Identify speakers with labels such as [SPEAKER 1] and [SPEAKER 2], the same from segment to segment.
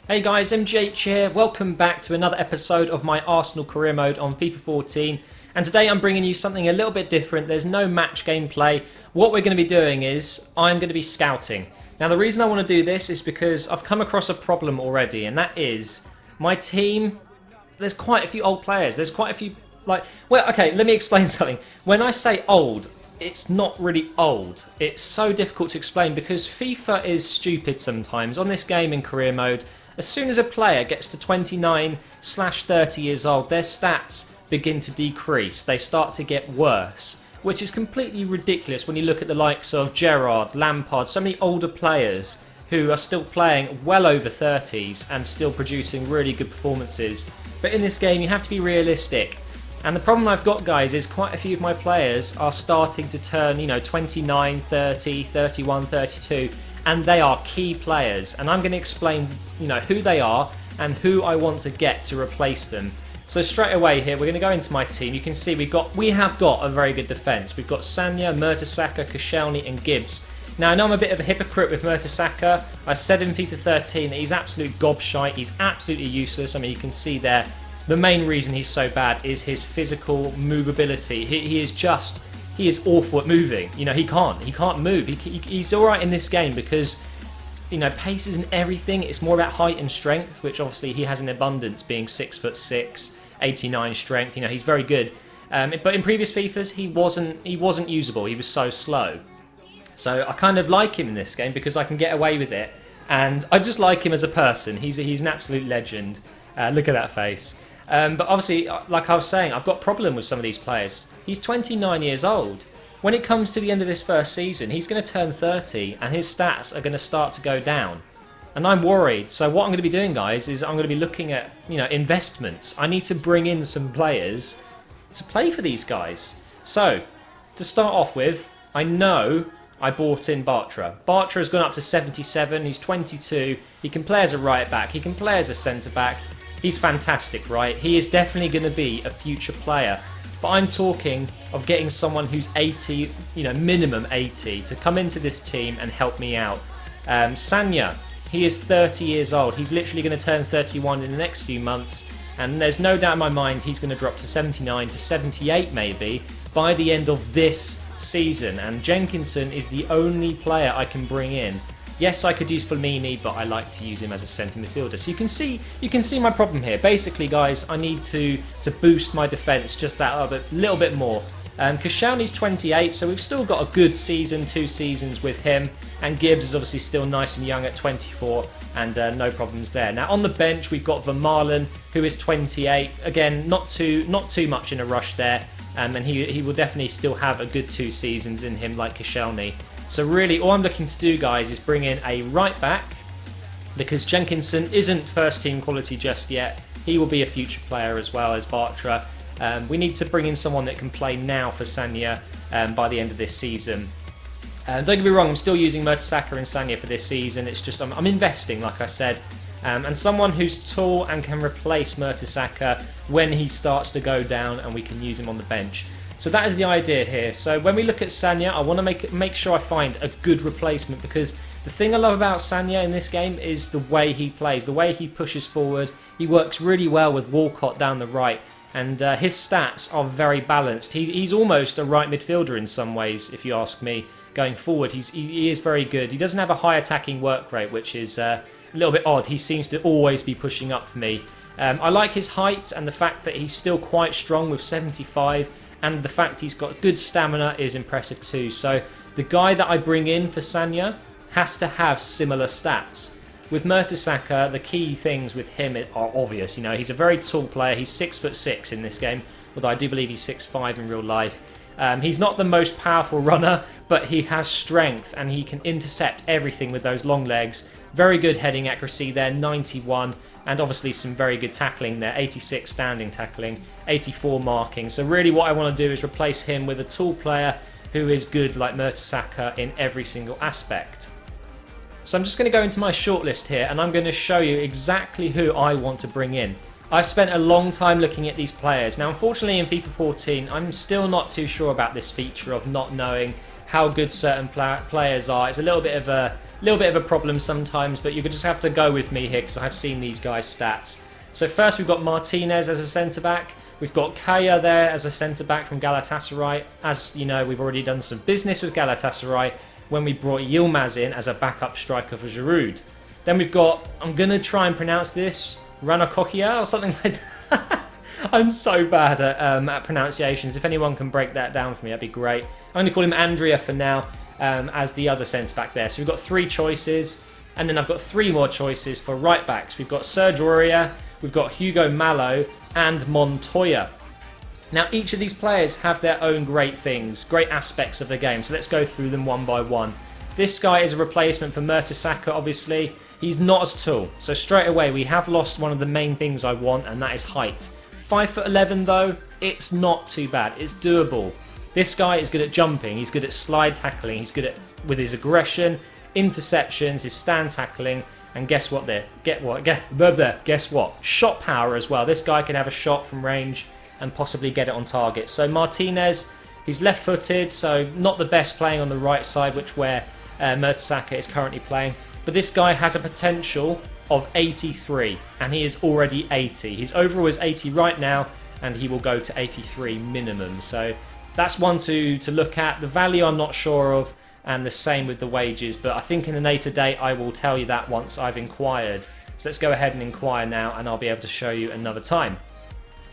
[SPEAKER 1] Hey guys, MGH here. Welcome back to another episode of my Arsenal career mode on FIFA 14. And today I'm bringing you something a little bit different. There's no match gameplay. What we're going to be doing is I'm going to be scouting. Now the reason I want to do this is because I've come across a problem already, and that is my team. There's quite a few old players. There's quite a few okay, let me explain something. When I say old, it's not really old. It's so difficult to explain because FIFA is stupid sometimes. On this game in career mode, as soon as a player gets to 29/30 years old, their stats begin to decrease. They start to get worse, which is completely ridiculous when you look at the likes of Gerrard, Lampard, so many older players who are still playing well over 30s and still producing really good performances. But in this game, you have to be realistic. And the problem I've got, guys, is quite a few of my players are starting to turn, 29, 30, 31, 32, and they are key players. And I'm going to explain, who they are and who I want to get to replace them. So straight away here, we're going to go into my team. You can see we have got a very good defence. We've got Sagna, Mertesacker, Koscielny and Gibbs. Now I know I'm a bit of a hypocrite with Mertesacker. I said in FIFA 13 that he's absolute gobshite. He's absolutely useless. I mean, you can see there. The main reason he's so bad is his physical movability. He is awful at moving. He can't move. He's all right in this game because, pace isn't everything. It's more about height and strength, which obviously he has in abundance, being 6'6", 89 strength. He's very good. But in previous FIFAs, he wasn't usable. He was so slow. So I kind of like him in this game because I can get away with it, and I just like him as a person. He's an absolute legend. Look at that face. But obviously, like I was saying, I've got a problem with some of these players. He's 29 years old. When it comes to the end of this first season, he's going to turn 30 and his stats are going to start to go down. And I'm worried. So what I'm going to be doing, guys, is I'm going to be looking at, investments. I need to bring in some players to play for these guys. So, to start off with, I know I bought in Bartra. Bartra has gone up to 77. He's 22. He can play as a right back. He can play as a centre back. He's fantastic, right? He is definitely going to be a future player. But I'm talking of getting someone who's 80, minimum 80, to come into this team and help me out. Sagna, he is 30 years old. He's literally going to turn 31 in the next few months. And there's no doubt in my mind he's going to drop to 79 to 78 maybe by the end of this season. And Jenkinson is the only player I can bring in. Yes, I could use Flamini, but I like to use him as a centre midfielder. So you can see my problem here. Basically, guys, I need to boost my defence just that little bit more. Koscielny's 28, so we've still got a good season, 2 seasons with him. And Gibbs is obviously still nice and young at 24, and no problems there. Now on the bench, we've got Vermaelen, who is 28. Again, not too much in a rush there, and he will definitely still have a good 2 seasons in him, like Koscielny. So really, all I'm looking to do, guys, is bring in a right back, because Jenkinson isn't first team quality just yet. He will be a future player as well as Bartra. We need to bring in someone that can play now for Sagna by the end of this season. Don't get me wrong, I'm still using Mertesacker and Sagna for this season. It's just I'm investing, like I said. And someone who's tall and can replace Mertesacker when he starts to go down, and we can use him on the bench. So that is the idea here. So when we look at Sagna, I want to make sure I find a good replacement, because the thing I love about Sagna in this game is the way he plays, the way he pushes forward. He works really well with Walcott down the right, and his stats are very balanced. He's almost a right midfielder in some ways, if you ask me. Going forward, he is very good. He doesn't have a high attacking work rate, which is a little bit odd. He seems to always be pushing up for me. I like his height and the fact that he's still quite strong with 75. And the fact he's got good stamina is impressive too. So the guy that I bring in for Sagna has to have similar stats. With Mertesacker, the key things with him are obvious. He's a very tall player. He's 6'6" in this game, although I do believe he's 6'5" in real life. He's not the most powerful runner, but he has strength and he can intercept everything with those long legs. Very good heading accuracy there, 91. And obviously some very good tackling there, 86 standing tackling, 84 marking. So really what I want to do is replace him with a tall player who is good like Mertesacker in every single aspect. So I'm just going to go into my shortlist here, and I'm going to show you exactly who I want to bring in. I've spent a long time looking at these players. Now unfortunately in FIFA 14 I'm still not too sure about this feature of not knowing how good certain players are. It's a little bit of A little bit of a problem sometimes, but you could just have to go with me here because I have seen these guys' stats. So first we've got Martinez as a centre-back. We've got Kaya there as a centre-back from Galatasaray. As you know, we've already done some business with Galatasaray when we brought Yilmaz in as a backup striker for Giroud. Then we've got, I'm going to try and pronounce this, Ranokokia or something like that. I'm so bad at pronunciations. If anyone can break that down for me, that'd be great. I'm going to call him Andrea for now as the other centre-back there. So we've got 3 choices. And then I've got 3 more choices for right-backs. We've got Serge Aurier, we've got Hugo Mallow, and Montoya. Now, each of these players have their own great things, great aspects of the game. So let's go through them one by one. This guy is a replacement for Mertesacker, obviously. He's not as tall. So straight away, we have lost one of the main things I want, and that is height. 5'11" though, it's not too bad. It's doable. This guy is good at jumping. He's good at slide tackling. He's good at, with his aggression, interceptions, his stand tackling, and guess what there? Guess what? Shot power as well. This guy can have a shot from range and possibly get it on target. So Martinez, he's left-footed, so not the best playing on the right side, which where Mertesacker is currently playing. But this guy has a potential of 83, and he is already 80. His overall is 80 right now, and he will go to 83 minimum. So that's one to look at. The value I'm not sure of, and the same with the wages, but I think in a later date I will tell you that once I've inquired. So let's go ahead and inquire now, and I'll be able to show you another time.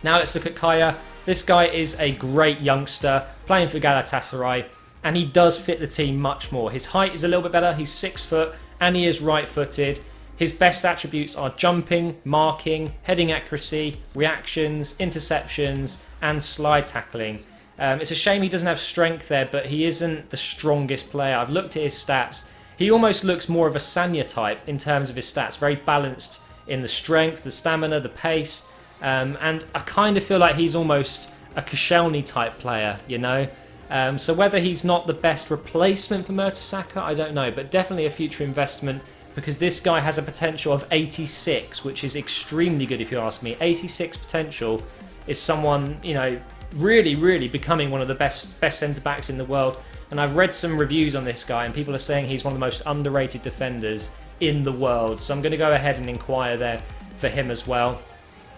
[SPEAKER 1] Now let's look at Kaya. This guy is a great youngster playing for Galatasaray, and he does fit the team much more. His height is a little bit better. He's 6 foot, and he is right-footed. His best attributes are jumping, marking, heading accuracy, reactions, interceptions, and slide tackling. It's a shame he doesn't have strength there, but he isn't the strongest player. I've looked at his stats. He almost looks more of a Sanya type in terms of his stats. Very balanced in the strength, the stamina, the pace. And I kind of feel like he's almost a Koscielny type player, you know? So whether he's not the best replacement for Mertesacker, I don't know. But definitely a future investment, because this guy has a potential of 86, which is extremely good if you ask me. 86 potential is someone, you know, really becoming one of the best centre-backs in the world. And I've read some reviews on this guy, and people are saying he's one of the most underrated defenders in the world. So I'm going to go ahead and inquire there for him as well.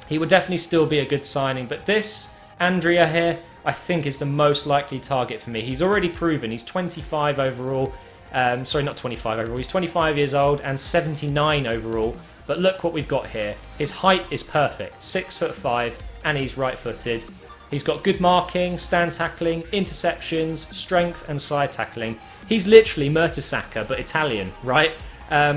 [SPEAKER 1] He would definitely still be a good signing, but this Andrea here, I think, is the most likely target for me. He's already proven. He's 25 overall. Sorry, not 25 overall. He's 25 years old and 79 overall. But look what we've got here. His height is perfect, 6'5", and he's right-footed. He's got good marking, stand tackling, interceptions, strength, and slide tackling. He's literally Mertesacker, but Italian, right?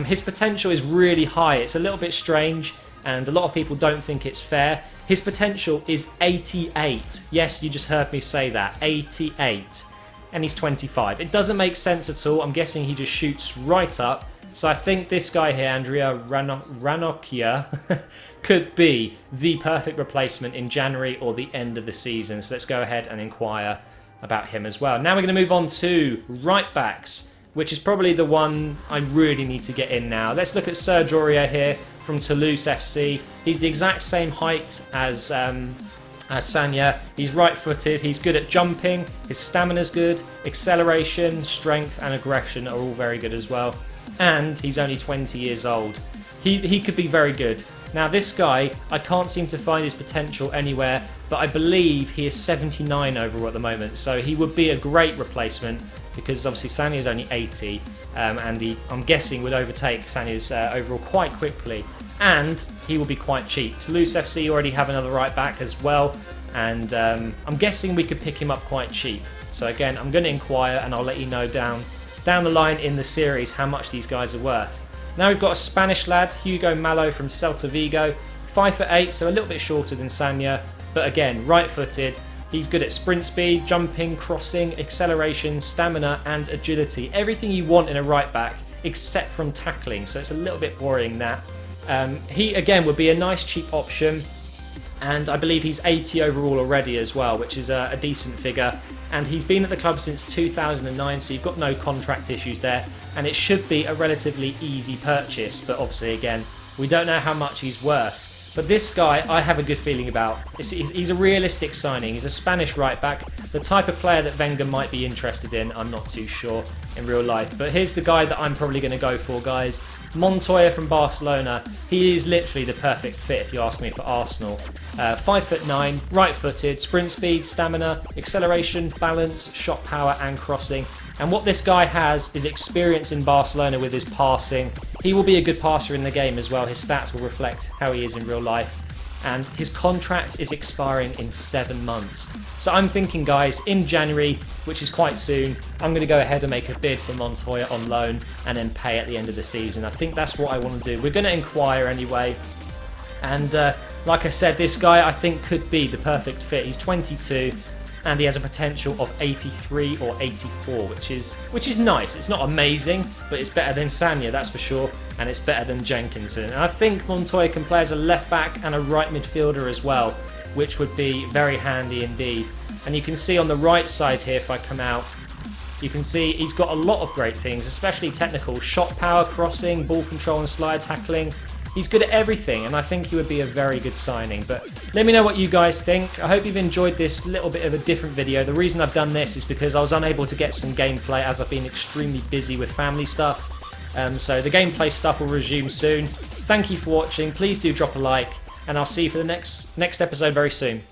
[SPEAKER 1] His potential is really high. It's a little bit strange, and a lot of people don't think it's fair. His potential is 88. Yes, you just heard me say that. 88. And he's 25. It doesn't make sense at all. I'm guessing he just shoots right up. So I think this guy here, Andrea Ranocchia, could be the perfect replacement in January or the end of the season. So let's go ahead and inquire about him as well. Now we're going to move on to right backs, which is probably the one I really need to get in now. Let's look at Serge Aurier here from Toulouse FC. He's the exact same height as Sanya. He's right-footed, he's good at jumping, his stamina's good, acceleration, strength and aggression are all very good as well. And he's only 20 years old. He could be very good. Now this guy, I can't seem to find his potential anywhere, but I believe he is 79 overall at the moment, so he would be a great replacement, because obviously Sanya's only 80, and he, I'm guessing, would overtake Sanya's overall quite quickly, and he will be quite cheap. Toulouse FC already have another right back as well, and I'm guessing we could pick him up quite cheap. So again, I'm going to inquire, and I'll let you know down the line in the series how much these guys are worth. Now we've got a Spanish lad, Hugo Mallow from Celta Vigo, 5'8", so a little bit shorter than Sanya, but again, right-footed. He's good at sprint speed, jumping, crossing, acceleration, stamina and agility. Everything you want in a right back, except from tackling, so it's a little bit boring that. He, again, would be a nice cheap option, and I believe he's 80 overall already as well, which is a decent figure. And he's been at the club since 2009, so you've got no contract issues there, and it should be a relatively easy purchase, but obviously, again, we don't know how much he's worth. But this guy, I have a good feeling about. He's a realistic signing. He's a Spanish right back, the type of player that Wenger might be interested in, I'm not too sure. in real life. But here's the guy that I'm probably going to go for, guys. Montoya from Barcelona. He is literally the perfect fit, if you ask me, for Arsenal. 5'9", right-footed, sprint speed, stamina, acceleration, balance, shot power and crossing. And what this guy has is experience in Barcelona with his passing. He will be a good passer in the game as well. His stats will reflect how he is in real life. And his contract is expiring in 7 months. So I'm thinking, guys, in January, which is quite soon, I'm going to go ahead and make a bid for Montoya on loan and then pay at the end of the season. I think that's what I want to do. We're going to inquire anyway. And like I said, this guy I think could be the perfect fit. He's 22 and he has a potential of 83 or 84, which is nice. It's not amazing, but it's better than Sanya, that's for sure, and it's better than Jenkinson. And I think Montoya can play as a left back and a right midfielder as well, which would be very handy indeed. And you can see on the right side here, if I come out, you can see he's got a lot of great things, especially technical, shot power, crossing, ball control and slide tackling. He's good at everything, and I think he would be a very good signing. But let me know what you guys think. I hope you've enjoyed this little bit of a different video. The reason I've done this is because I was unable to get some gameplay as I've been extremely busy with family stuff. So the gameplay stuff will resume soon. Thank you for watching. Please do drop a like, and I'll see you for the next episode very soon.